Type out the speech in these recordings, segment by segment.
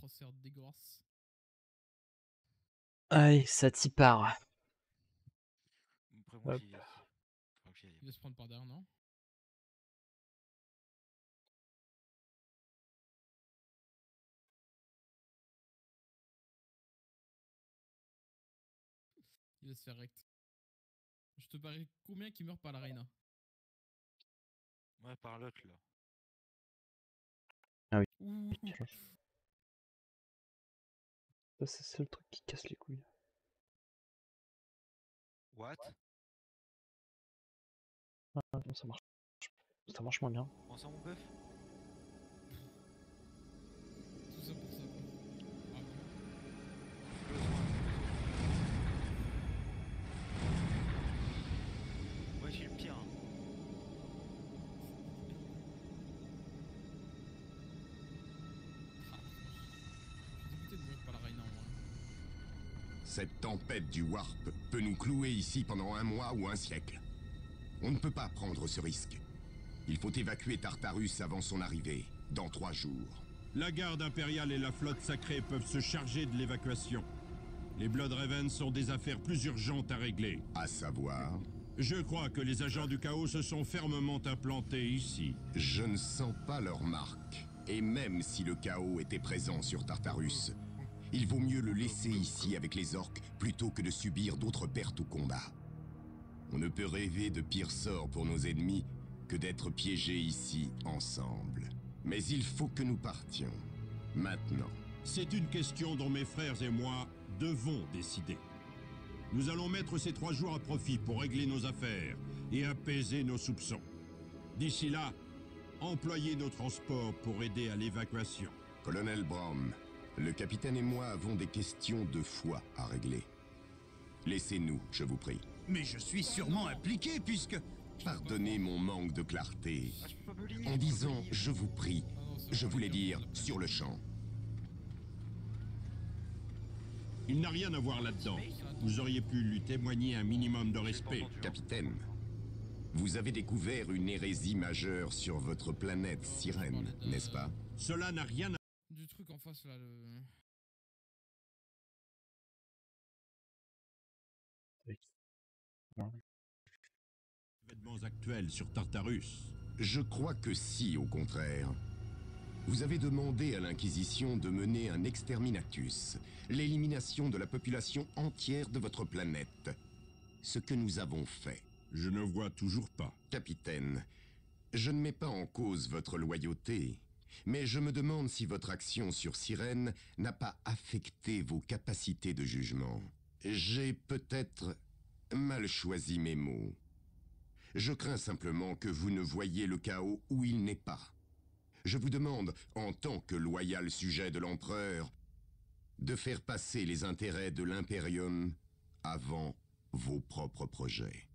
transfert dégueulasse. Allez, ça t'y part. Après moi Hop. j'y faut que j'y aille. Il va se prendre par derrière, non? Il va se faire rect. Je te parie combien qui meurt par la reina? Ouais, par l'autre là. Ouh. Ça, c'est le truc qui casse les couilles. What? Ah non, ça marche. Ça marche moins bien. On sent mon bœuf? Tout ça pour ça, quoi. Ah bon. Ouais, j'ai le pire. Hein. Ah, je suis dégoûté de mourir par la reina en vrai. Cette tempête du Warp peut nous clouer ici pendant 1 mois ou 1 siècle. On ne peut pas prendre ce risque. Il faut évacuer Tartarus avant son arrivée, dans 3 jours. La garde impériale et la flotte sacrée peuvent se charger de l'évacuation. Les Blood Ravens sont des affaires plus urgentes à régler. À savoir, Je crois que les agents du chaos se sont fermement implantés ici. je ne sens pas leur marque. Et même si le chaos était présent sur Tartarus, il vaut mieux le laisser ici avec les orques plutôt que de subir d'autres pertes au combat. On ne peut rêver de pire sort pour nos ennemis que d'être piégés ici ensemble. Mais il faut que nous partions. Maintenant. C'est une question dont mes frères et moi devons décider. Nous allons mettre ces 3 jours à profit pour régler nos affaires et apaiser nos soupçons. D'ici là, employez nos transports pour aider à l'évacuation. Colonel Brom, le capitaine et moi avons des questions de foi à régler. Laissez-nous, je vous prie. Mais je suis sûrement impliqué puisque... Pardonnez mon manque de clarté. Ah, je peux pas me lier. En disant « je vous prie Ah non, c'est » je vrai, voulais les gars. dire sur le champ. Il n'a rien à voir là-dedans. Vous auriez pu lui témoigner un minimum de respect. Capitaine, vous avez découvert une hérésie majeure sur votre planète Sirène, n'est-ce pas? Cela n'a rien à Du truc en face là, le. événements actuels sur Tartarus. Je crois que si, au contraire. Vous avez demandé à l'Inquisition de mener un exterminatus, l'élimination de la population entière de votre planète. Ce que nous avons fait. Je ne vois toujours pas. Capitaine, je ne mets pas en cause votre loyauté, mais je me demande si votre action sur Sirène n'a pas affecté vos capacités de jugement. J'ai peut-être mal choisi mes mots. Je crains simplement que vous ne voyiez le chaos où il n'est pas. Je vous demande, en tant que loyal sujet de l'Empereur, de faire passer les intérêts de l'Imperium avant vos propres projets.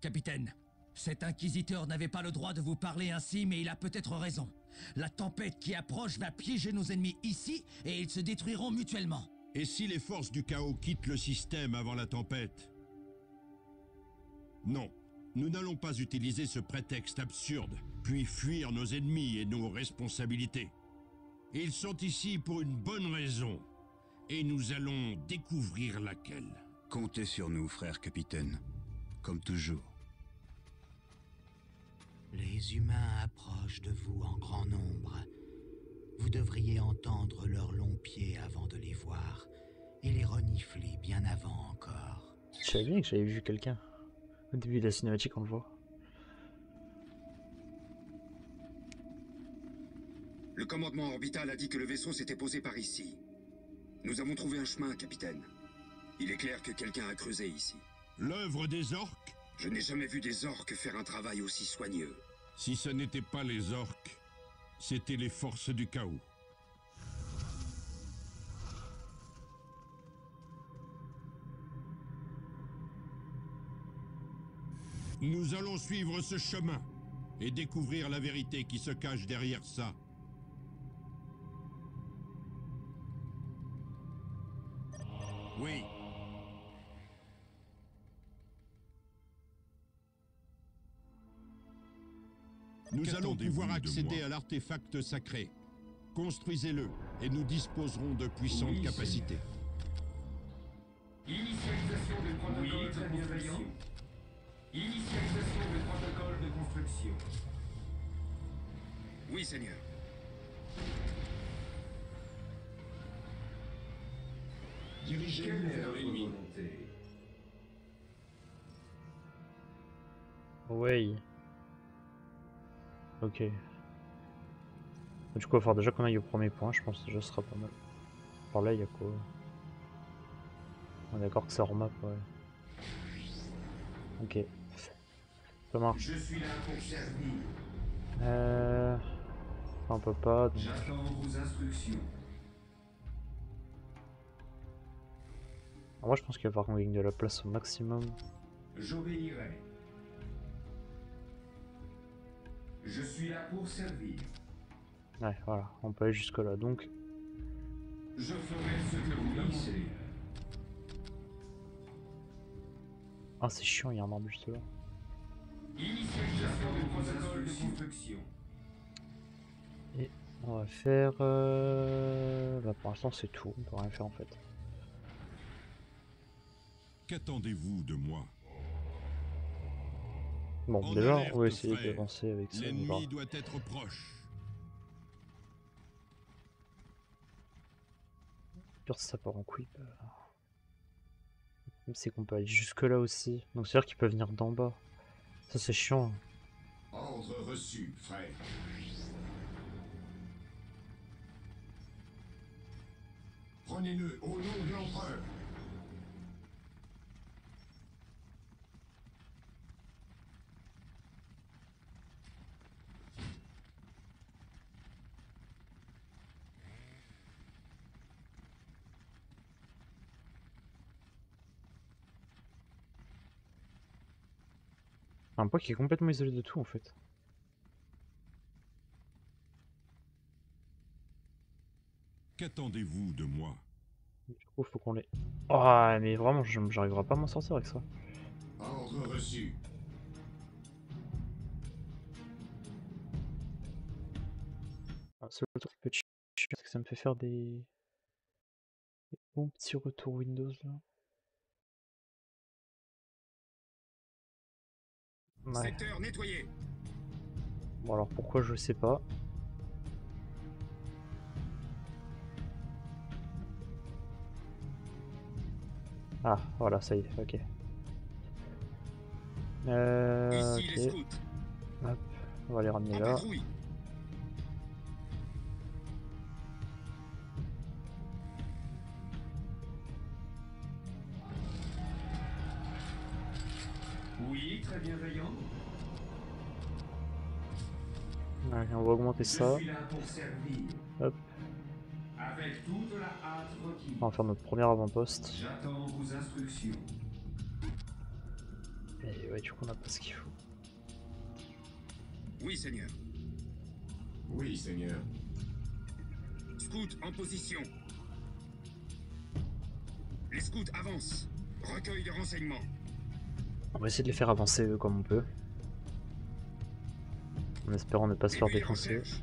Capitaine, cet inquisiteur n'avait pas le droit de vous parler ainsi, mais il a peut-être raison. La tempête qui approche va piéger nos ennemis ici et ils se détruiront mutuellement. Et si les forces du chaos quittent le système avant la tempête? Non, nous n'allons pas utiliser ce prétexte absurde, puis fuir nos ennemis et nos responsabilités. Ils sont ici pour une bonne raison, et nous allons découvrir laquelle. Comptez sur nous, frère capitaine. Comme toujours. Les humains approchent de vous en grand nombre. Vous devriez entendre leurs longs pieds avant de les voir, et les renifler bien avant encore. Je savais bien que j'avais vu quelqu'un. Au début de la cinématique, on le voit. Le commandement orbital a dit que le vaisseau s'était posé par ici. Nous avons trouvé un chemin, capitaine. Il est clair que quelqu'un a creusé ici. L'œuvre des orques? Je n'ai jamais vu des orques faire un travail aussi soigneux. Si ce n'était pas les orques, c'était les forces du chaos. Nous allons suivre ce chemin et découvrir la vérité qui se cache derrière ça. Oui. Nous allons pouvoir de accéder moi à l'artefact sacré. Construisez-le et nous disposerons de puissantes capacités. Initialisation du protocole de construction. Initialisation du protocole de construction. Oui, Seigneur. Quelle est votre volonté? Ouais. Ok. Du coup, il va falloir déjà qu'on aille au premier point, je pense que déjà ce sera pas mal. Par là, il y a quoi? On est d'accord que c'est hors map, ouais. Ok. Ça marche. Je suis là pour servir. On peut pas. Donc... J'attends vos instructions. Moi, je pense qu'il va falloir qu'on gagne de la place au maximum. J'obéirai. Je suis là pour servir. Ouais, voilà, on peut aller jusque là, donc... Je ferai ce que vous demandez. Ah, c'est chiant, il y a un arbre juste là. Initialisation du protocole de construction. Et on va faire... Bah, pour l'instant, c'est tout, on peut rien faire en fait. Qu'attendez-vous de moi? Bon, En déjà, alerte, on va essayer frère. d'avancer avec ça. L'ennemi doit être proche. Pire, ça part en couille. C'est qu'on peut aller jusque là aussi. Donc c'est-à-dire qu'ils peuvent venir d'en bas. Ça c'est chiant. Ordre reçu, frère. Prenez-le au nom de l'empereur. Un point qui est complètement isolé de tout en fait. Qu'attendez-vous de moi? Du coup faut qu'on les... Oh mais vraiment j'arriverai pas à m'en sortir avec ça. Ordre reçu. Le seul truc qui peut être chiant, c'est que ça me fait faire des bons petits retours Windows là. Ouais. Secteur nettoyé. Bon alors pourquoi je sais pas. Ah voilà ça y est, ok. Ici les Ok. scouts. Hop, on va les ramener En là. patrouille. Oui, très bienveillant. Allez, on va augmenter ça. Je suis là pour servir. Hop. Avec toute la hâte requise. On va faire notre premier avant-poste. J'attends vos instructions. Et ouais, du coup on a pas ce qu'il faut. Oui, Seigneur. Oui, Seigneur. Scouts en position. Les scouts avancent. Recueil de renseignements. On va essayer de les faire avancer eux comme on peut. En espérant ne pas se faire Début de défoncer. recherche.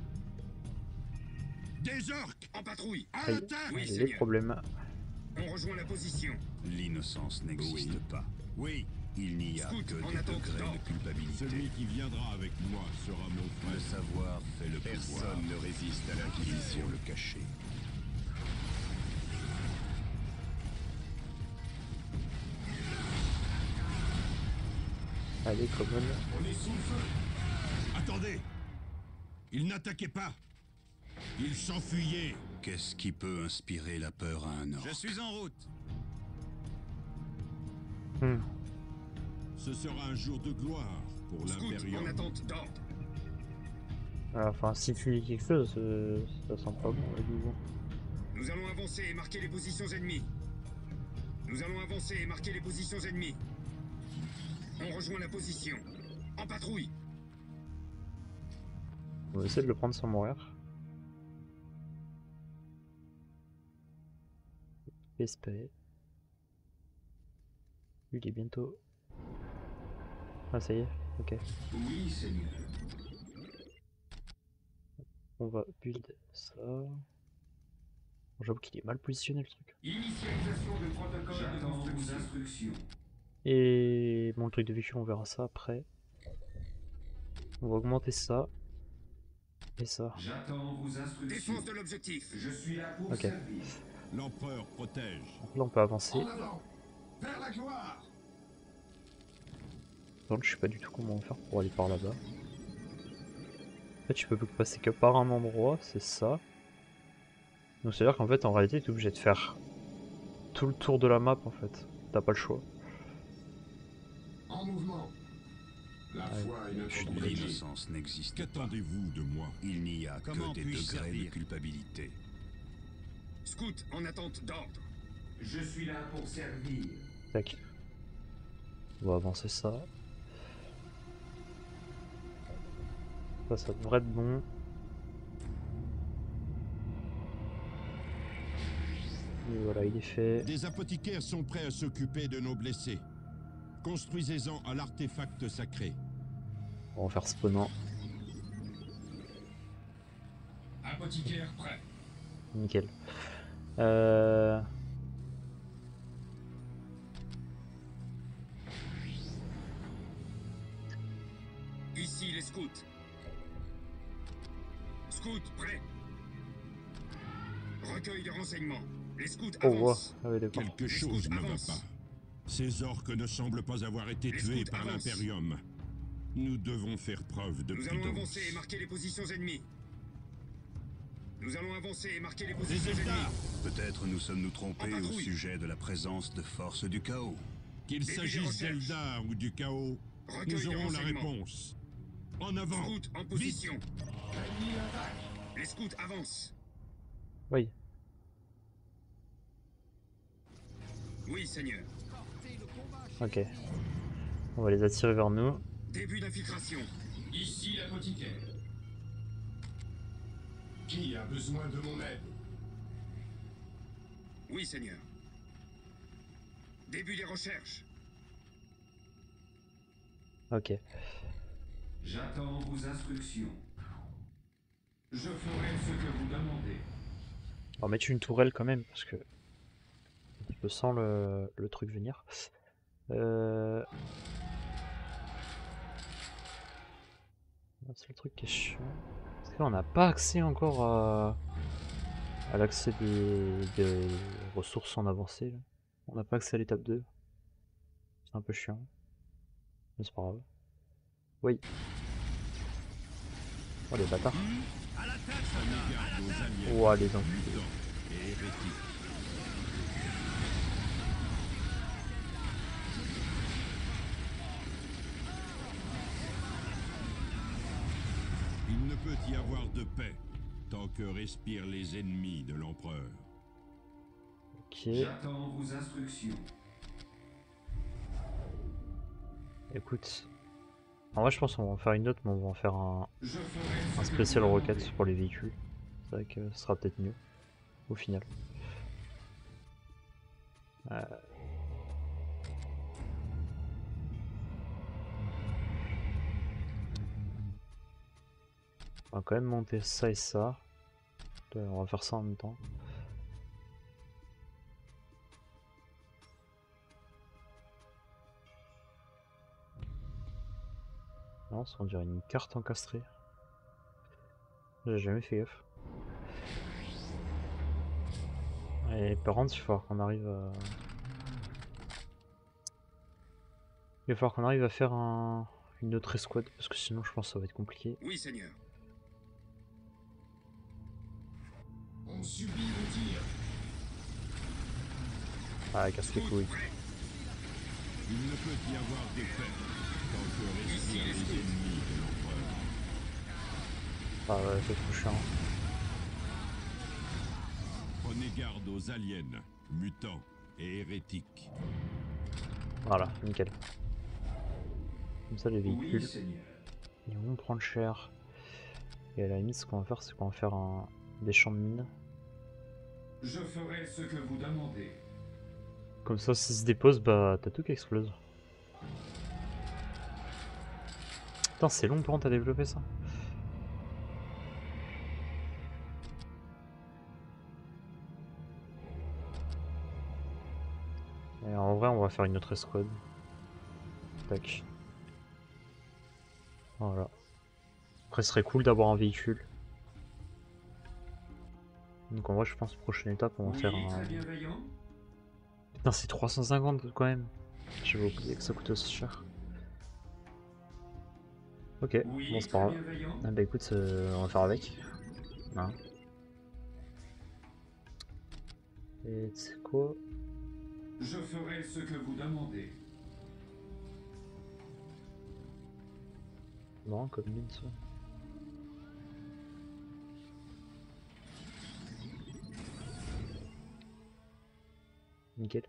Des orques! En patrouille. À Aïe, l'attaque! Oui, j'ai des Seigneur. problèmes. On rejoint la position. L'innocence n'existe pas. Oui, Il n'y a Scout, que en des attente degrés d'ordre. de culpabilité. celui qui viendra avec moi sera mon Le frère. savoir fait le pouvoir. Personne ne résiste à l'Inquisition. Faut le cacher. Allez, common. On est sous le feu. Attendez! Il n'attaquait pas. Il s'enfuyait. Qu'est-ce qui peut inspirer la peur à un orc? Je suis en route. Hmm. Ce sera un jour de gloire pour Scouts en l'Imperium. attente d'ordre. Enfin, si tu dis quelque chose, ça sent pas bon, ouais, du coup. Nous allons avancer et marquer les positions ennemies. Nous allons avancer et marquer les positions ennemies. On rejoint la position. En patrouille. On va essayer de le prendre sans mourir. Espérer. Lui, il est bientôt... Ah, ça y est, ok. Oui, Seigneur. On va build ça. J'avoue qu'il est mal positionné le truc. Initialisation de protocole de construction. Et bon, le truc de véhicule, on verra ça après. On va augmenter ça. Et ça. J'attends vos instructions. Défense de l'objectif. Je suis là pour Ok. servir. L'empereur protège. Donc là, on peut avancer. En avant. Vers la gloire. Par contre, je sais pas du tout comment faire pour aller par là-bas. En fait, tu peux passer que par un endroit, c'est ça. Donc c'est à dire qu'en fait, en réalité, tu es obligé de faire tout le tour de la map en fait. T'as pas le choix. En mouvement. La foi est notre bouclier. L'innocence n'existe pas. Qu'attendez-vous de moi? Il n'y a Comment que des puis-je degrés de servir? culpabilité. Scout en attente d'ordre. Je suis là pour servir. Tac. On va avancer ça. Ça devrait être bon. Et voilà, il est fait. Des apothicaires sont prêts à s'occuper de nos blessés. Construisez-en à l'artefact sacré. On va faire spawnant. Apothicaire prêt. Nickel. Ici les scouts. Scouts prêts. Recueil de renseignements. Les scouts Oh, wow. avancent. Ah oui, d'accord. Quelque chose scouts ne va avancent. pas. Ces orques ne semblent pas avoir été Les tués scouts par avancent. l'Imperium. Nous devons faire preuve de Nous allons prudence. avancer et marquer les positions ennemies. Nous allons avancer et marquer les Des positions Eldar! ennemies. Peut-être nous sommes-nous trompés En au patrouille. sujet de la présence de forces du chaos. Qu'il Début des s'agisse recherches. d'Eldar ou du chaos, Recueil nous de aurons la renseignements. réponse. En avant! Scouts en position. Les scouts avancent. Oui. Oui, Seigneur. Ok. On va les attirer vers nous. Début d'infiltration. Ici l'apothicaire. Qui a besoin de mon aide? Oui, Seigneur. Début des recherches. Ok. J'attends vos instructions. Je ferai ce que vous demandez. On va mettre une tourelle quand même parce que je sens le truc venir. C'est le truc qui est chiant. Parce qu'on n'a pas accès encore à l'accès des ressources en avancée. Là. On n'a pas accès à l'étape 2. C'est un peu chiant. Mais c'est pas grave. Oui. Oh les bâtards. Garde aux alliés. Oh les enculés. Mutants et hérétiques. Il ne peut y avoir de paix tant que respirent les ennemis de l'empereur. Ok. J'attends vos instructions. Écoute. En vrai je pense qu'on va en faire une autre mais on va en faire un Je ferai ce que spécial vous rocket demandez. pour les véhicules. C'est vrai que ce sera peut-être mieux. Au final. On va quand même monter ça et ça. On va faire ça en même temps. Non, ça on dirait une carte encastrée. J'ai jamais fait gaffe. Et par contre, il va falloir qu'on arrive à... Il va falloir qu'on arrive à faire une autre escouade parce que sinon je pense que ça va être compliqué. Oui, Seigneur. On subit le tir. Ah, casse les couilles. Il ne peut y avoir de paix tant que respirent les ennemis de l'empereur. Ah ouais, c'est trop chiant. Prenez garde aux aliens, mutants et hérétiques. Voilà, nickel. Comme ça les Oui, véhicules, Seigneur. ils vont prendre cher. Et à la limite, ce qu'on va faire, c'est qu'on va faire des champs de mines. Je ferai ce que vous demandez. Comme ça, s'ils se déposent, bah t'as tout qui explose. Putain, c'est long pour à développer ça. va faire une autre escouade. Tac. Voilà. Après, ce serait cool d'avoir un véhicule. Donc en vrai, je pense prochaine étape, on va faire un... Putain, c'est 350 quand même. J'avais oublié que ça coûtait aussi cher. Ok, bon c'est pas grave. Ah bah écoute, on va faire avec. Hein. Et tu sais quoi? Je ferai ce que vous demandez. Non, comme mine ça. Nickel.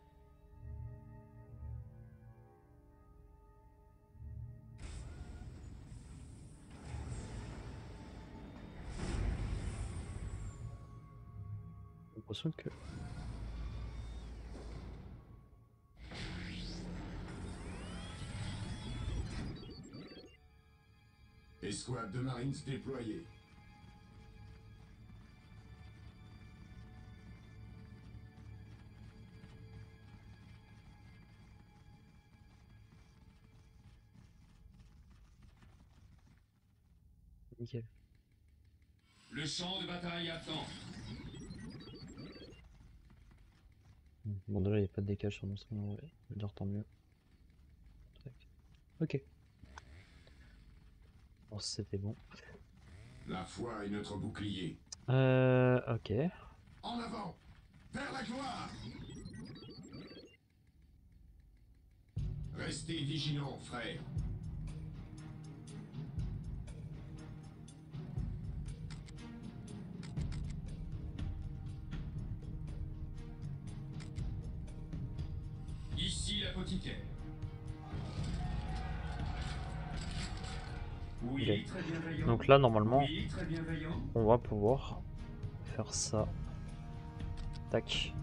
J'ai l'impression que... Escouade de Marines déployée. Nickel. Le champ de bataille attend. Bon déjà il n'y a pas de décalage sur mon son, ouais. Je veux dire tant mieux. Tac. Ok. Bon c'était bon. La foi est notre bouclier. Ok. En avant, vers la gloire. Restez vigilants, frères. Ici l'apothicaire. Oui, Ok. très bienveillant. Donc là normalement Oui, très bienveillant. on va pouvoir faire ça. Tac.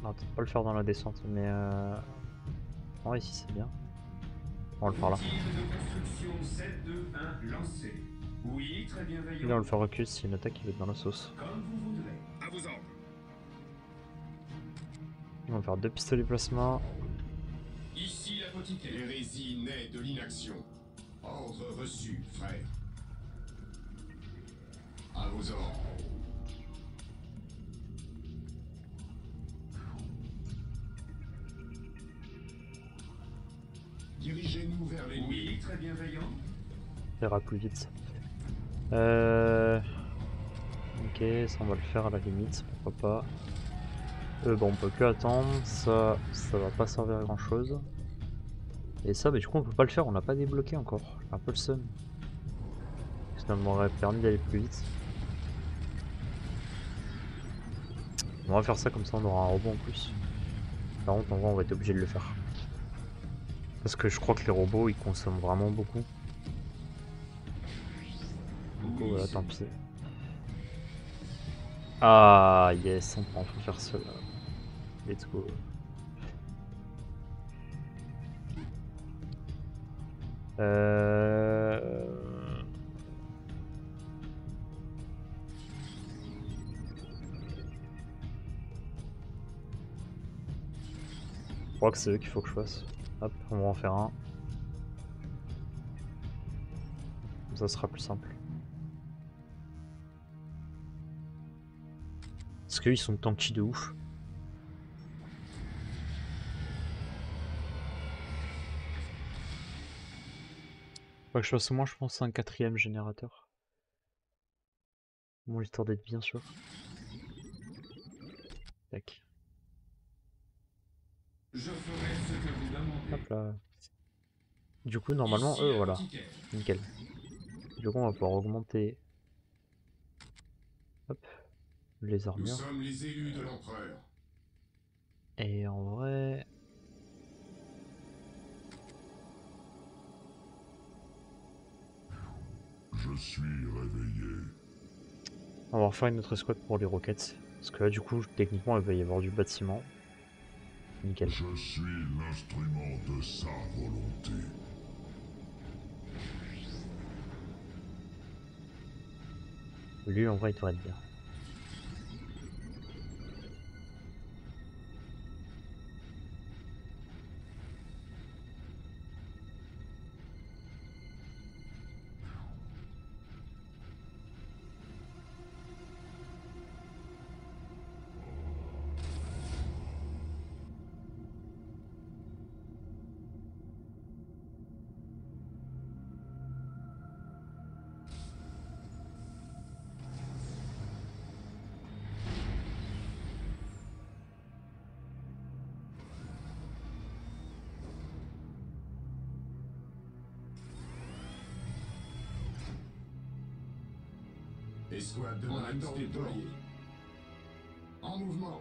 On va peut-être pas le faire dans la descente, mais ouais, ici c'est bien. On va le faire là. Outil de construction 7-2-1 lancé. Oui, très bienveillant. Là on le fait recul si une attaque qui va être dans la sauce. Comme vous voudrez. À vos ordres. On va faire 2 pistolets plasma. Ici l'apothicaire. L'hérésie naît de l'inaction. Ordre reçu, frères. À vos ordres. Dirigez-nous vers les Oui, très bienveillant. Ça ira plus vite. Ok, ça on va le faire à la limite, pourquoi pas. Bon, on peut plus attendre, ça va pas servir à grand chose. Et ça, mais du coup, on peut pas le faire, on l'a pas débloqué encore. J'ai un peu le seum. Ça m'aurait permis d'aller plus vite. On va faire ça comme ça, on aura un robot en plus. Par contre, en vrai, on va être obligé de le faire. Parce que je crois que les robots, ils consomment vraiment beaucoup. Du coup, voilà, tant pis. Ah, yes, on peut enfin faire ça là. Let's go. Je crois que c'est eux qu'il faut que je fasse. Hop, on va en faire un. Ça sera plus simple. Parce qu'ils sont tanky de ouf. Faut que je fasse au moins, je pense, un 4ème générateur. Bon, histoire d'être bien sûr. Tac. Je ferai ce que vous demandez. Hop là. Du coup, normalement, eux, voilà. Nickel. Du coup, on va pouvoir augmenter. Hop. Les Nous armures. sommes les élus de l'empereur. Et en vrai... Je suis réveillé. On va refaire une autre escouade pour les roquettes. Parce que là, du coup, techniquement, il va y avoir du bâtiment. Nickel. Je suis l'instrument de sa volonté. Lui, en vrai, il devrait être bien. Escouade de En marine attente déployée. En mouvement.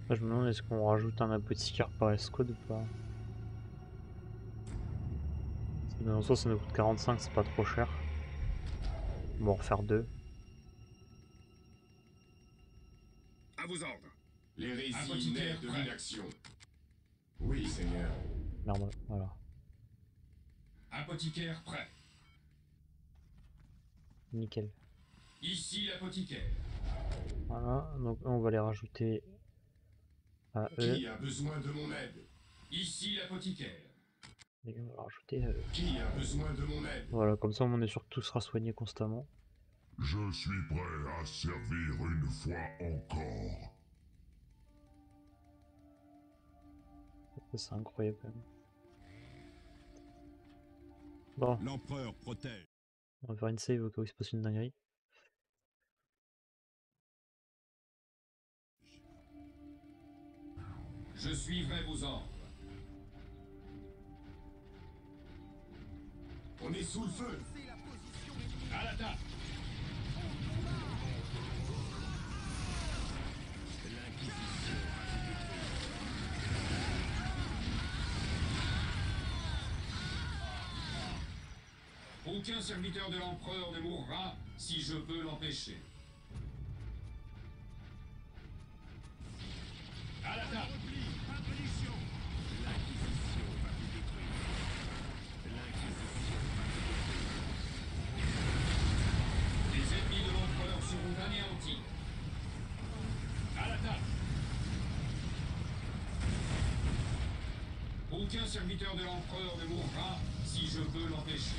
Là, je me demande est-ce qu'on rajoute un apothicaire par escouade ou pas. Mais en soi ça nous coûte 45, c'est pas trop cher. On va en refaire 2. À vos ordres. Les récits Apothicaire naissent de prêt. l'inaction. Oui, Seigneur. Merde, voilà. Apothicaire prêt. Nickel. Ici l'apothicaire. Voilà, donc on va les rajouter à eux. Qui a besoin de mon aide? Ici l'apothicaire. Et on va rajouter à eux. Qui a besoin de mon aide? Voilà, comme ça on est sûr que tout sera soigné constamment. Je suis prêt à servir une fois encore. Ça, c'est incroyable quand même. Bon, L'empereur protège. on va faire une save au cas où il se passe une dinguerie. Je suivrai vos ordres. On est sous le feu. À l'attaque. Aucun serviteur de l'empereur ne mourra si je peux l'empêcher. À l'attaque. Les ennemis de l'empereur seront anéantis. À l'attaque. Aucun serviteur de l'empereur ne mourra si je peux l'empêcher.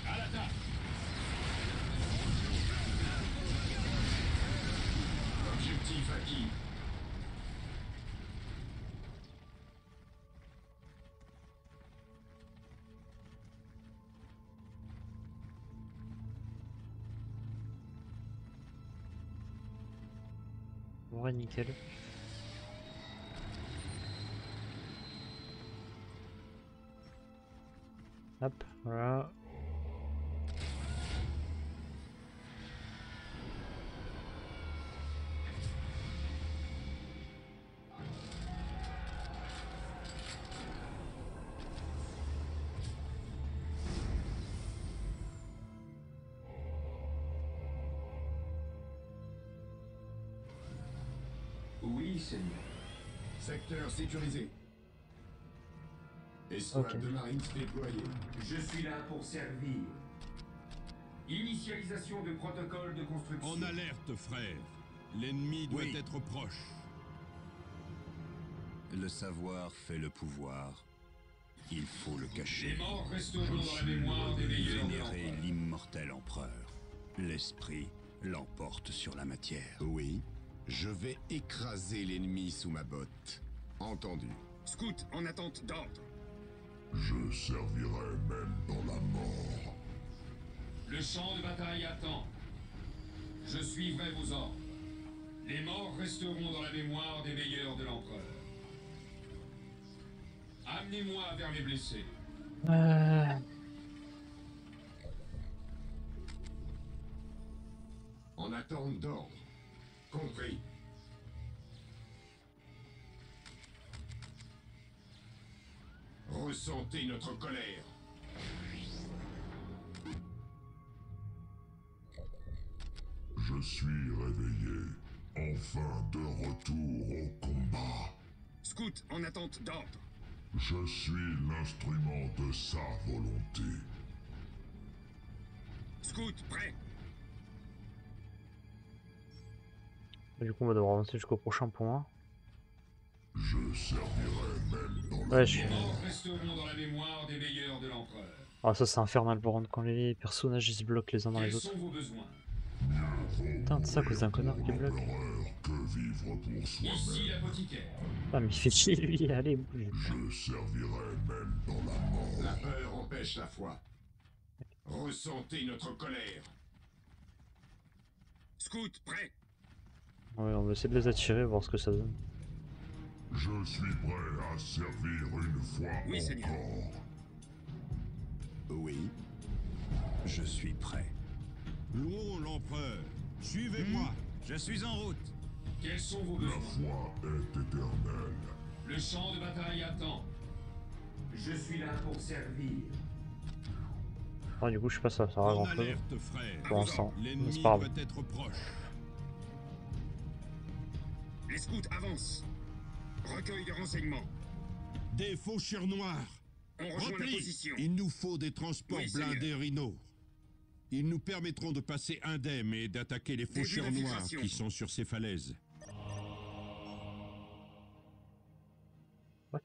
À l'attaque. Objectif acquis. Ouais, nickel. Hop, voilà. Oui, Seigneur. Secteur sécurisé. Escouade Ok. de marine déployée. Je suis là pour servir. Initialisation de protocole de construction. En alerte, frère. L'ennemi doit être proche. Le savoir fait le pouvoir. Il faut le cacher. Les morts resteront dans la mémoire des meilleurs de Vénérer l'empereur. l'immortel empereur. L'esprit l'emporte sur la matière. Oui, je vais écraser l'ennemi sous ma botte. Entendu. Scout en attente d'ordre. Je servirai même dans la mort. Le champ de bataille attend. Je suivrai vos ordres. Les morts resteront dans la mémoire des meilleurs de l'empereur. Amenez-moi vers les blessés. En attente d'ordre. Compris. Ressentez notre colère. Je suis réveillé. Enfin de retour au combat. Scout en attente d'ordre. Je suis l'instrument de sa volonté. Scout prêt. Du coup, on va devoir avancer jusqu'au prochain point. Je servirai même dans Ouais, Les morts resteront dans la mémoire des meilleurs de l'empereur. Ah, ça c'est infernal pour rendre quand les personnages ils se bloquent les uns dans Quels les autres. sont vos besoins? Putain, c'est ça à cause d'un connard qui bloque. que vivre pour soi-même. Ici l'apothicaire. Ah, mais il fait chier lui, allez, bouge. Je servirai même dans la mort. La peur empêche la foi. Ressentez notre colère. Scout, prêt. Ouais, on va essayer de les attirer, voir ce que ça donne. Je suis prêt à servir une fois Oui, Seigneur. encore. Oui, je suis prêt. Louons l'empereur. Suivez-moi. Je suis en route. Quels sont vos La besoins? foi est éternelle. Le champ de bataille attend. Je suis là pour servir. Ah, du coup, je sais pas si ça sert à En grand chose alerte, frère. pour l'instant. Mais L'ennemi c'est pas doit grave. être proche. Les scouts avancent. Recueil de renseignements. Des faucheurs noirs. On rejoint la Repli. position. Il nous faut des transports Oui, Seigneur. blindés Rhino. Ils nous permettront de passer indemnes et d'attaquer les Début faucheurs noirs d'infiltration. qui sont sur ces falaises. What?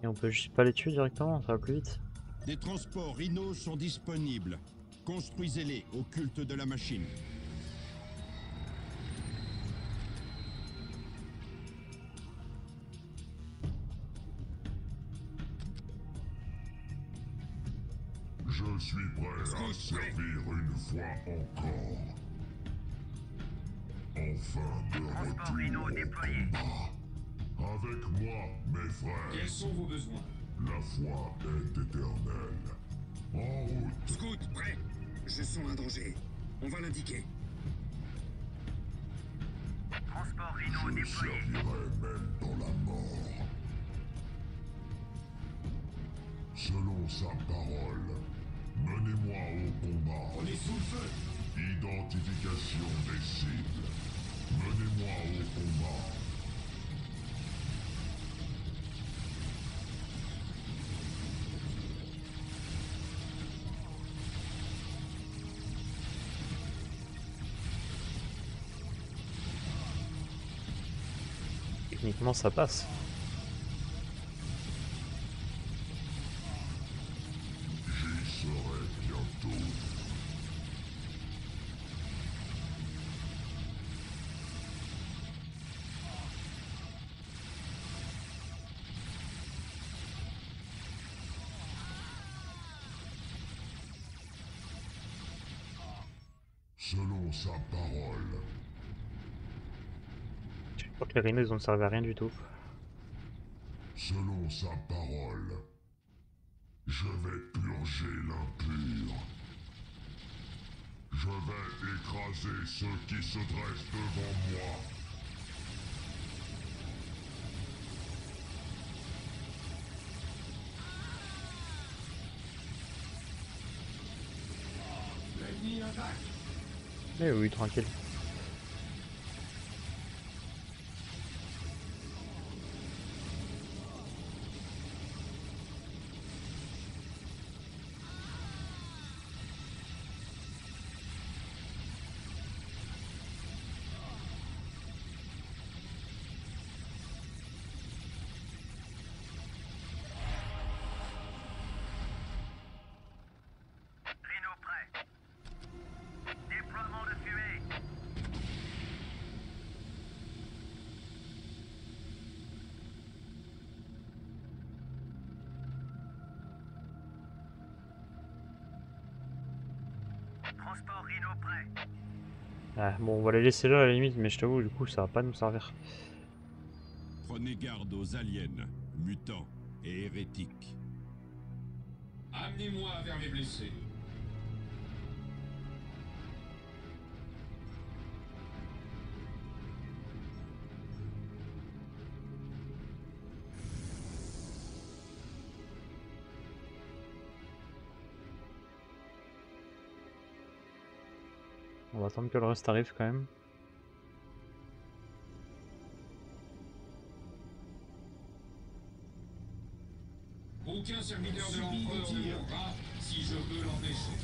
Et on peut juste pas les tuer directement, ça va plus vite. Des transports Rhino sont disponibles. Construisez-les au culte de la machine. Je suis prêt à servir une fois encore. Enfin de retour au combat. Avec moi, mes frères, Quels sont vos besoins? la foi est éternelle. En route, Scout, prêt. Je sens un danger. On va l'indiquer. je servirai même dans la mort. Selon sa parole, menez-moi au combat. On est sous le feu. Identification des cibles. Menez-moi au combat. Techniquement, ça passe. J'y serai bientôt. Selon sa parole, Je crois que les rhinos ils ont servi à rien du tout. selon sa parole, je vais purger l'impur. Je vais écraser ceux qui se dressent devant moi. L'ennemi attaque. Eh oui, tranquille. Rhino prêt. Déploiement de fumée. Transport Rhino prêt. Ah, bon, on va les laisser là à la limite, mais je t'avoue, du coup, ça va pas nous servir. Prenez garde aux aliens, mutants et hérétiques. Amenez-moi vers mes blessés. On va attendre que le reste arrive quand même. Aucun serviteur de l'empereur ne mourra si je veux l'empêcher.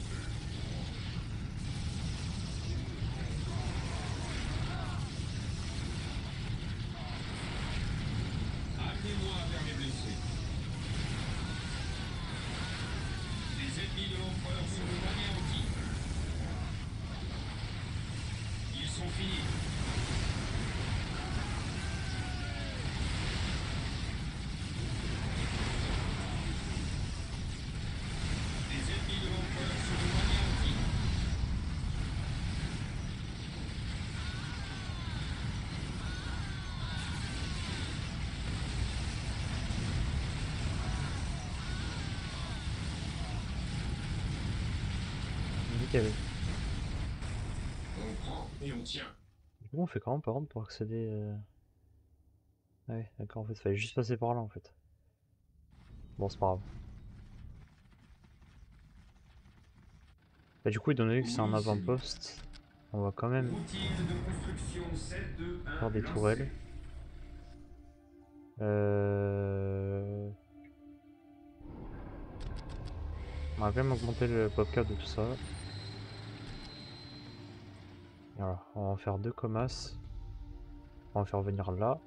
oui. On prend et on tient. Du coup, on fait comment par contre pour accéder Ouais, d'accord, en fait, fallait juste passer par là en fait. Bon, c'est pas grave. Bah, du coup, étant donné que c'est un avant-poste, on va quand même faire des tourelles. On va quand même augmenter le popcap de tout ça. Voilà, on va en faire 2 comas. On va faire venir là.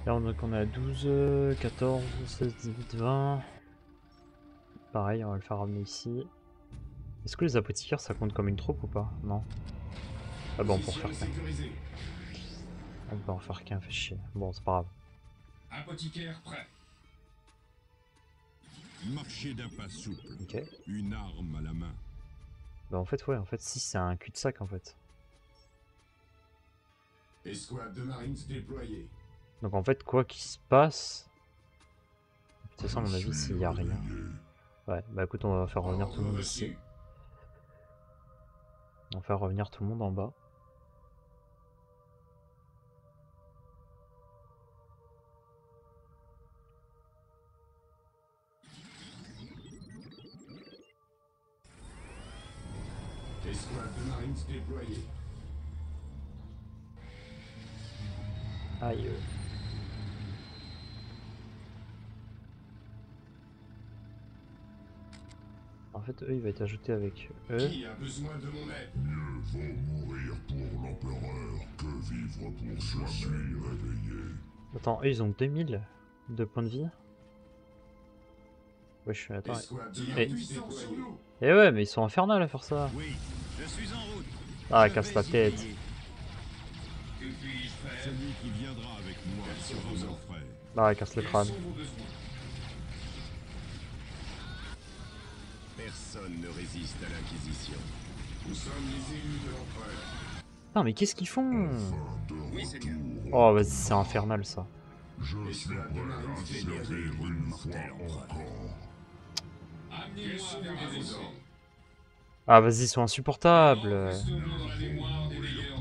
Là, donc on est à 12, 14, 16, 18, 20. Pareil, on va le faire ramener ici. Est-ce que les apothicaires ça compte comme une troupe ou pas? Non. Ah bon, on peut en faire qu'un. On peut en faire qu'un, fait chier. Bon, c'est pas grave. Apothicaire prêt. Marcher d'un pas souple. Ok. Une arme à la main. Bah en fait, ouais, en fait, si c'est un cul-de-sac en fait. Escouade de Marines déployée. Donc en fait, quoi qu'il se passe... De toute façon, à mon avis, s'il y a rien... Ouais, bah écoute, on va faire revenir tout le monde ici. On va faire revenir tout le monde en bas. Escouade de Marines déployée. Aïe. En fait, eux, il va être ajouté avec eux. Qui a besoin de mon aide? Mieux vaut mourir pour l'empereur que vivre pour soi-même réveillé. Attends, eux, ils ont 2000 de points de vie. Wesh, attends. Et ouais, mais ils sont infernales à faire ça. Oui, je suis en route. Ah, casse la tête. Celui qui viendra avec moi sera mon frère. Ah, casse le crâne. Personne ne résiste à l'Inquisition. Nous sommes les élus de l'empereur. Non, mais qu'est-ce qu'ils font? Oui, Seigneur. Oh, vas-y, c'est infernal ça. Je suis prêt à servir une fois encore. Amenez-moi vers ma maison. Ah, vas-y, ils sont insupportables.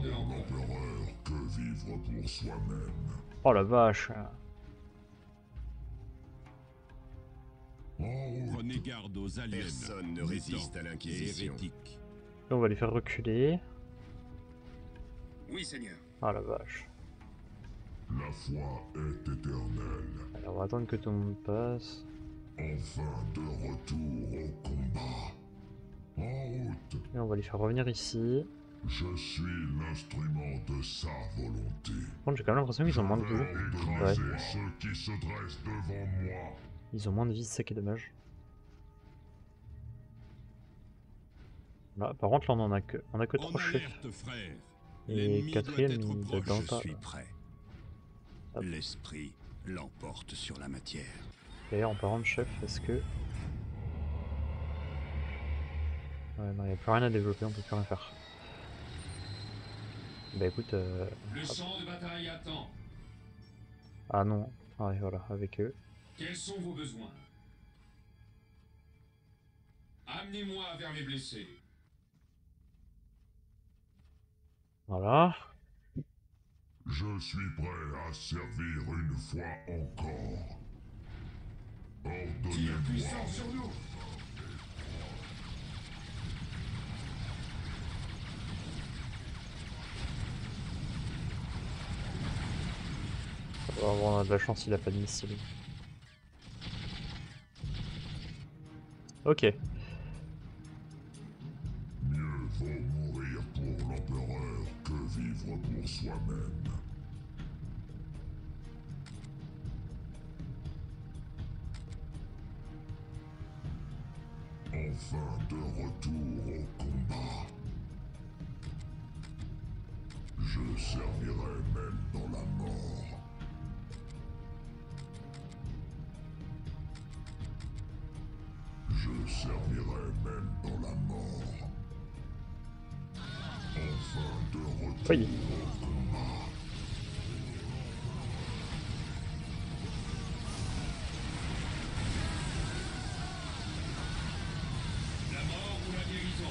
L'empereur que vivre pour soi-même. Oh la vache. Prenez garde aux aliens. Personne ne résiste à l'Inquisition. Là, on va les faire reculer. Oui, Seigneur. Ah la vache. La foi est éternelle. Alors, on va attendre que tout le monde passe. Enfin de retour au combat. En route. Et on va les faire revenir ici. Je suis l'instrument de sa volonté. Par contre, j'ai quand même l'impression qu'ils ont moins de vie. Ouais. Ceux qui se dressent devant moi. Ils ont moins de vie, c'est ça qui est dommage. Là, par contre, là, on a que 3 chefs. Et 4ème, il doit être dans le tas. Je suis prêt. L'esprit l'emporte sur la matière. D'ailleurs, en parlant de chef, est-ce que... Ouais, non, il n'y a plus rien à développer, on peut plus rien faire. Bah écoute... Le champ de bataille attend. Ah non, ouais, voilà, avec eux. Quels sont vos besoins? Amenez-moi vers mes blessés. Voilà. Je suis prêt à servir une fois encore. Ordonnez-moi. Sur nous. On a de la chance, il a pas de missile. Ok. Mieux vaut mourir pour l'empereur que vivre pour soi-même. Enfin de retour au combat. Je servirai même dans la mort. Je servirai même dans la mort. Enfin de retour Oui. au combat. La mort ou la guérison?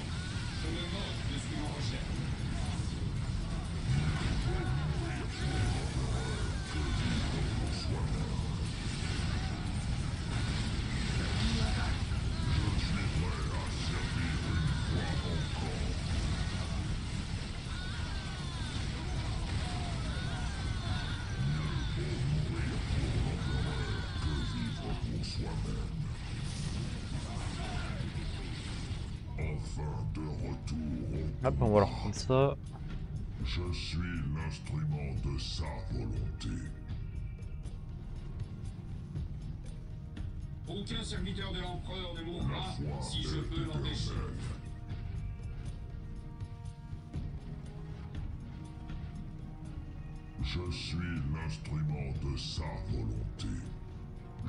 Hop, on va leur prendre ça. Je suis l'instrument de sa volonté. Aucun serviteur de l'empereur ne mourra si je peux l'empêcher. Je suis l'instrument de sa volonté.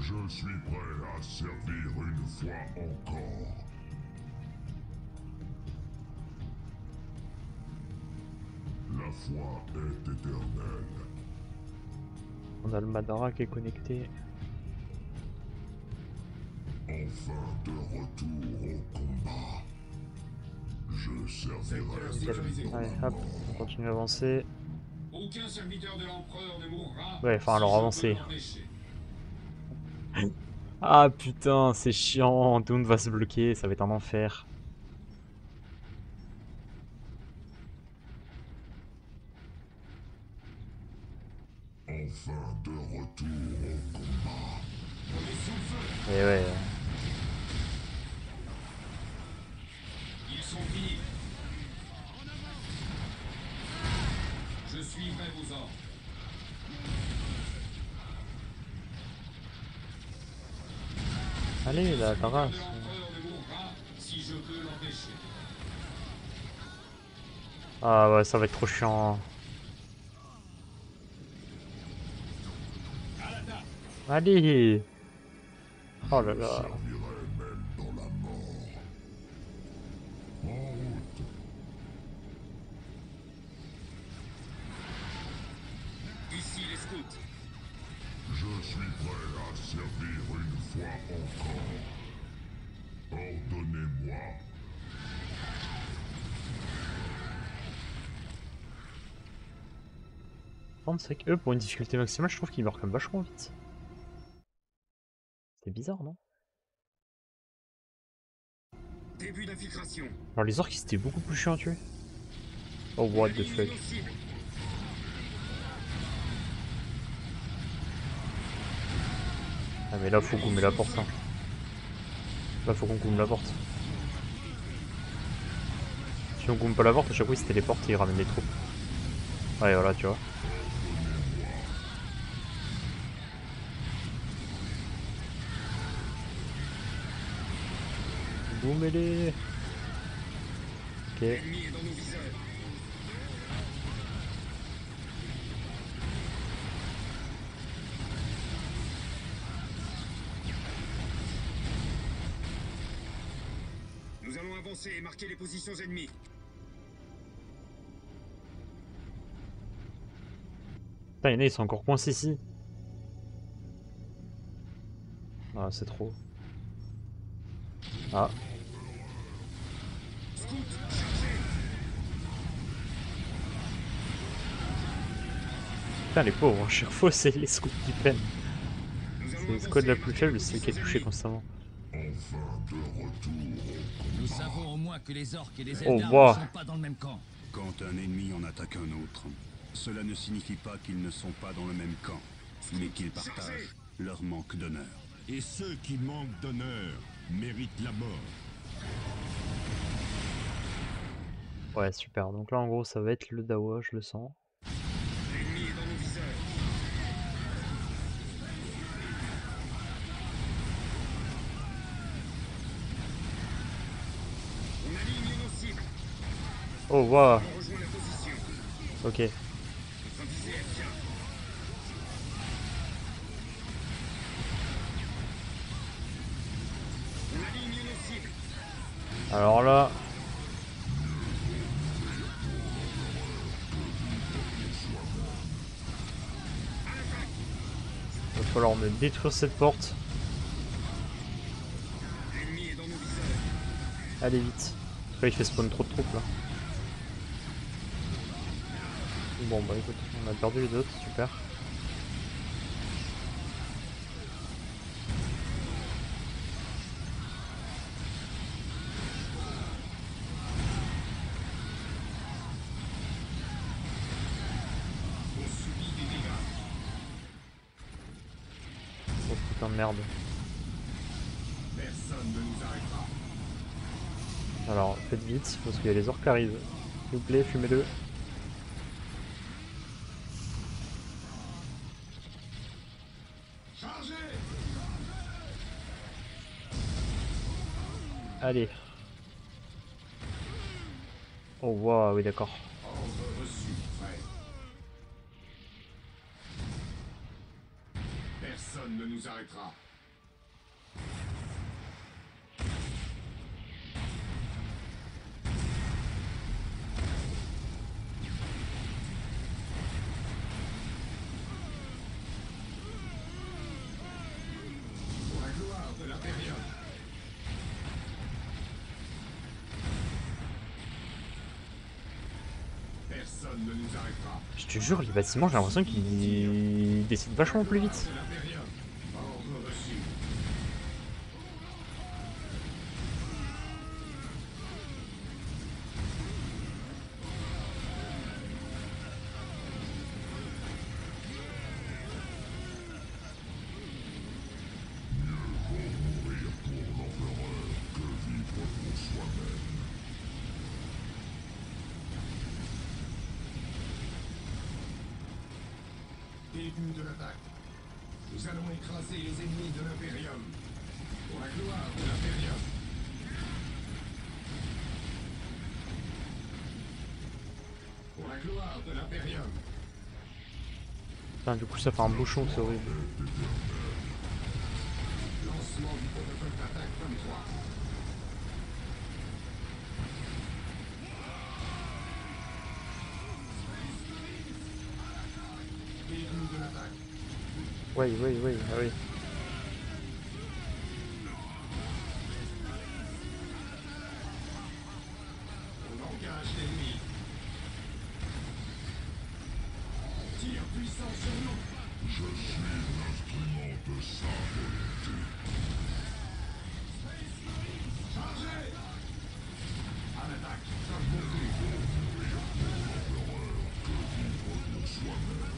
Je suis prêt à servir une fois encore. La foi est éternelle. On a le Madara qui est connecté. Enfin de retour au combat. Je servirai. Allez, hop, on continue à avancer. Aucun serviteur de l'empereur ne mourra. Ouais, enfin, alors si je avancer. peux l'empêcher. Ah putain, c'est chiant, Dune va se bloquer, ça va être un enfer. Enfin de retour au combat. Et ouais. Ils sont finis. Je suivrai vos ordres. Allez, la Tara. L'empereur ne mourra si je peux l'empêcher. Ah ouais, ça va être trop chiant. Allez. Oh là là. Ici les scouts. Je suis prêt à servir une fois encore. Ordonnez-moi. Par contre, c'est que eux, pour une difficulté maximale, je trouve qu'ils meurent quand même vachement vite. C'est bizarre, non? Début d'infiltration. Alors les orques, c'était beaucoup plus chiant à tuer. Oh, what the fuck. Ah mais là, faut gommer la porte. Hein. Là, faut qu'on gomme la porte. Si on gomme pas la porte, à chaque fois, il se téléporte et il ramène des troupes. Ouais, voilà, tu vois. Gommez-les. Ok. L'ennemi est dans nos viseurs. Nous allons avancer et marquer les positions ennemies. Putain, il y en a, ils sont encore coincés ici. Ah, c'est trop. Ah. Putain, les pauvres, à chaque fois, c'est les scouts qui prennent. C'est le squad la plus faible, c'est qui est touché constamment. Nous savons au moins que les orques et les Oh, Eldar wow. ne sont pas dans le même camp. Quand un ennemi en attaque un autre, cela ne signifie pas qu'ils ne sont pas dans le même camp, mais qu'ils partagent leur manque d'honneur. Et ceux qui manquent d'honneur méritent la mort. Ouais, super. Donc là, en gros, ça va être le Dawa, je le sens. L'ennemi est dans nos viseurs. On aligne nos cibles. Oh, waouh. On rejoint la position. Ok. Notre visée est bien. On aligne nos cibles. Alors là... Il va falloir me détruire cette porte. L'ennemi est dans nos viseurs. Allez vite. Après il fait spawn trop de troupes là. Bon bah écoute, on a perdu les autres, super. Oh putain de merde. Personne ne nous arrêtera. Alors faites vite parce qu'il y a les orques qui arrivent. S'il vous plaît, fumez-le. Allez. Oh wow, oui d'accord. Ordre reçu, frère. Personne ne nous arrêtera. Pour la gloire de l'Imperium. Personne ne nous arrêtera. Je te jure, les bâtiments, j'ai l'impression qu'ils décident vachement plus vite. De l'Imperium. Ordre reçu. Début de l'attaque. Nous allons écraser les ennemis de l'Imperium. Pour la gloire de l'Imperium. Pour la gloire de l'Imperium. Putain, du coup ça fait un bouchon, c'est horrible. Lancement du protocole d'attaque 23. Début de l'attaque. Oui, oui, oui, ah oui. On engage l'ennemi. Tir puissant sur nous. Je suis l'instrument de sa volonté. Chargez. À l'attaque. Comme compris. Pour soi-même.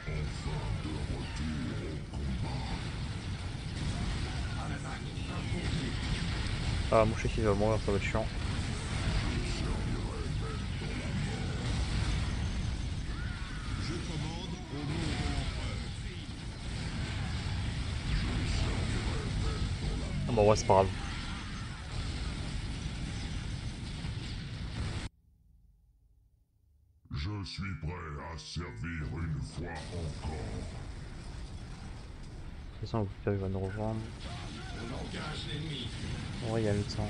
Enfin de retour au combat. À l'attaque. Comme compris. Ah, mon chef il va mourir, ça va être chiant. Je commande au nom de l'empereur. Ah bon, ouais, c'est pas grave. Je suis prêt à servir une fois encore. De toute façon, le père il va nous rejoindre. On engage l'ennemi. Ouais, il y a le sang.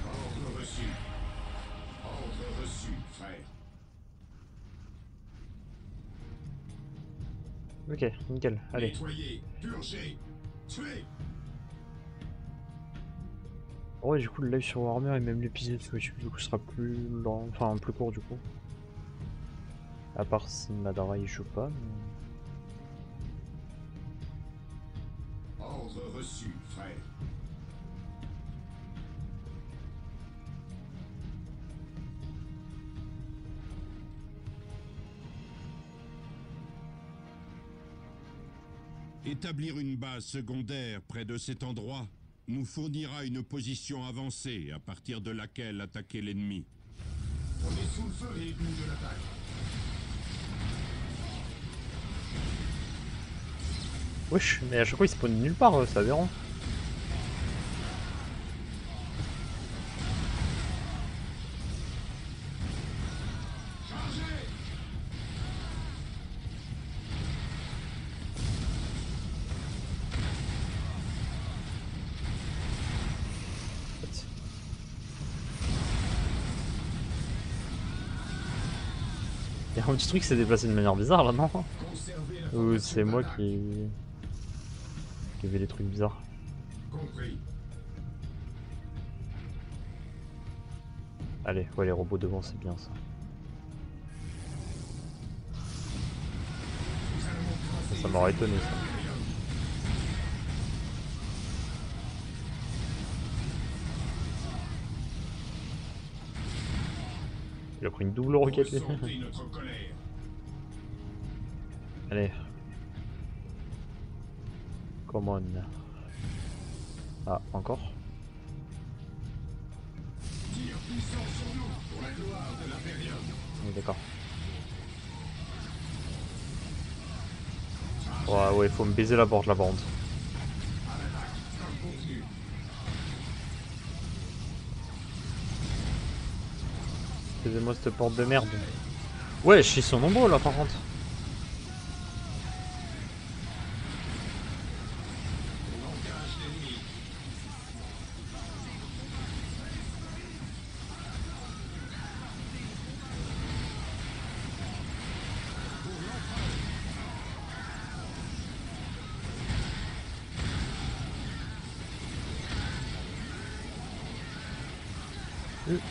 Ordre reçu. Ordre reçu, frère. Ok, nickel, allez. Nettoyer, purger, tuer. Ouais, du coup, le live sur Warhammer et même l'épisode sur YouTube, du coup, sera plus lent, enfin plus court du coup. À part si Madara il joue pas. Mais... Ordre reçu, frère. Établir une base secondaire près de cet endroit nous fournira une position avancée à partir de laquelle attaquer l'ennemi. On est sous le feu et début de l'attaque. Wesh, mais à chaque fois il spawn nulle part, c'est aberrant. Il y a un petit truc qui s'est déplacé de manière bizarre là, non? Ou c'est moi qui ai vu des trucs bizarres? Compris. Allez, ouais, les robots devant, c'est bien ça. Ça m'aurait étonné ça. Il a pris une double roquette. lui. Ressentez notre colère. Allez. Come on. Ah, encore. Tire puissant sur nous pour la gloire de l'Imperium. Oui, d'accord. Ouais, ouais, faut me baiser la porte, la bande. Excusez-moi cette porte de merde. Ouais, ils sont nombreux là par contre.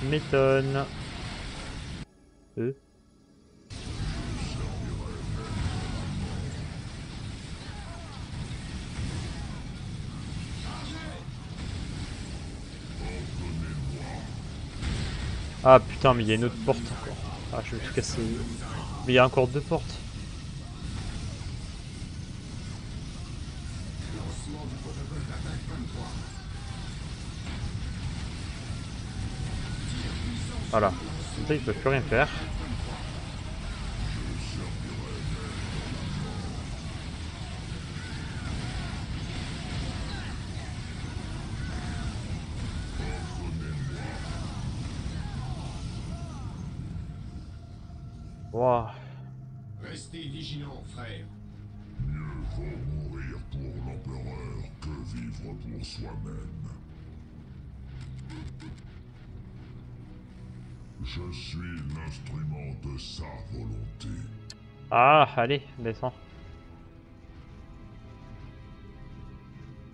M'étonne. Ah putain, mais il y a une autre porte encore. Ah, je vais tout casser. Mais il y a encore 2 portes. Voilà. Comme ça, ils peuvent plus rien faire. Wow. Restez vigilants, frère. Mieux vaut mourir pour l'empereur que vivre pour soi-même. Je suis l'instrument de sa volonté. Ah, allez, descends.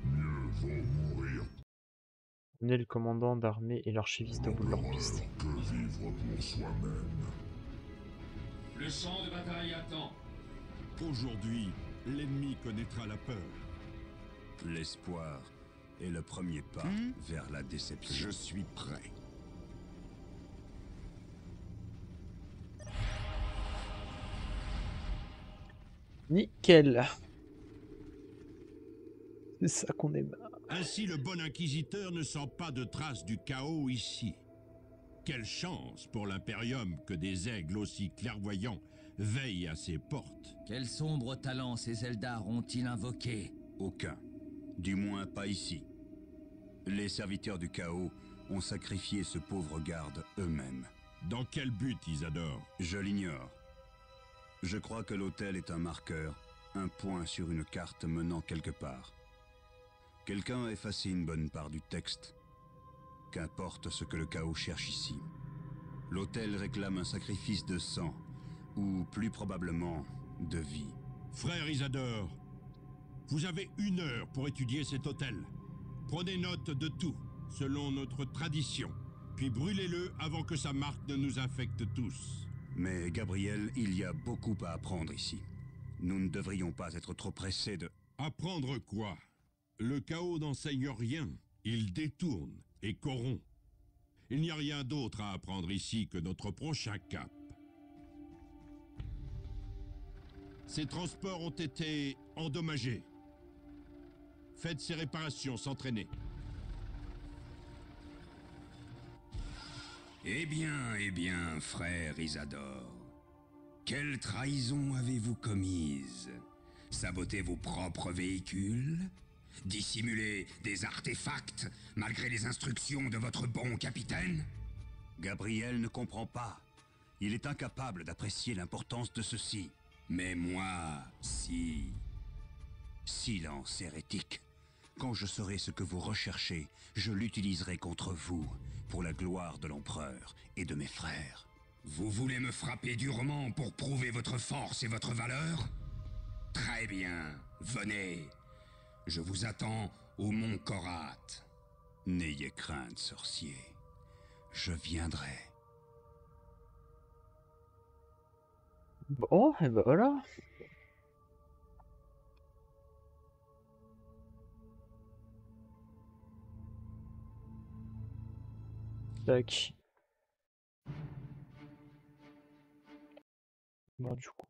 Mieux vaut mourir Venez le commandant d'armée et l'archiviste au bout de leur piste. que vivre pour soi-même. Le champ de bataille attend. Aujourd'hui, l'ennemi connaîtra la peur. L'espoir est le premier pas vers la déception. Je suis prêt. Nickel. C'est ça qu'on aime. Ainsi, le bon inquisiteur ne sent pas de traces du chaos ici. Quelle chance pour l'Imperium que des aigles aussi clairvoyants veillent à ses portes. Quel sombre talent ces Eldar ont-ils invoqué? Aucun. Du moins pas ici. Les serviteurs du chaos ont sacrifié ce pauvre garde eux-mêmes. Dans quel but, Isadore? Je l'ignore. Je crois que l'hôtel est un marqueur, un point sur une carte menant quelque part. Quelqu'un a effacé une bonne part du texte. Qu'importe ce que le chaos cherche ici. L'hôtel réclame un sacrifice de sang, ou plus probablement, de vie. Frère Isadore, vous avez 1 heure pour étudier cet hôtel. Prenez note de tout, selon notre tradition, puis brûlez-le avant que sa marque ne nous infecte tous. Mais Gabriel, il y a beaucoup à apprendre ici. Nous ne devrions pas être trop pressés de... Apprendre quoi? Le chaos n'enseigne rien. Il détourne et corrompt. Il n'y a rien d'autre à apprendre ici que notre prochain cap. Ces transports ont été endommagés. Faites ces réparations sans traîner. Eh bien, frère Isadore. Quelle trahison avez-vous commise? Saboter vos propres véhicules? Dissimuler des artefacts malgré les instructions de votre bon capitaine? Gabriel ne comprend pas. Il est incapable d'apprécier l'importance de ceci. Mais moi, si... Silence, hérétique. Quand je saurai ce que vous recherchez, je l'utiliserai contre vous, pour la gloire de l'empereur et de mes frères. Vous voulez me frapper durement pour prouver votre force et votre valeur? Très bien, venez. Je vous attends au Mont Korat. N'ayez crainte, sorcier. Je viendrai. Bon, et ben voilà. Tac. Bah du coup.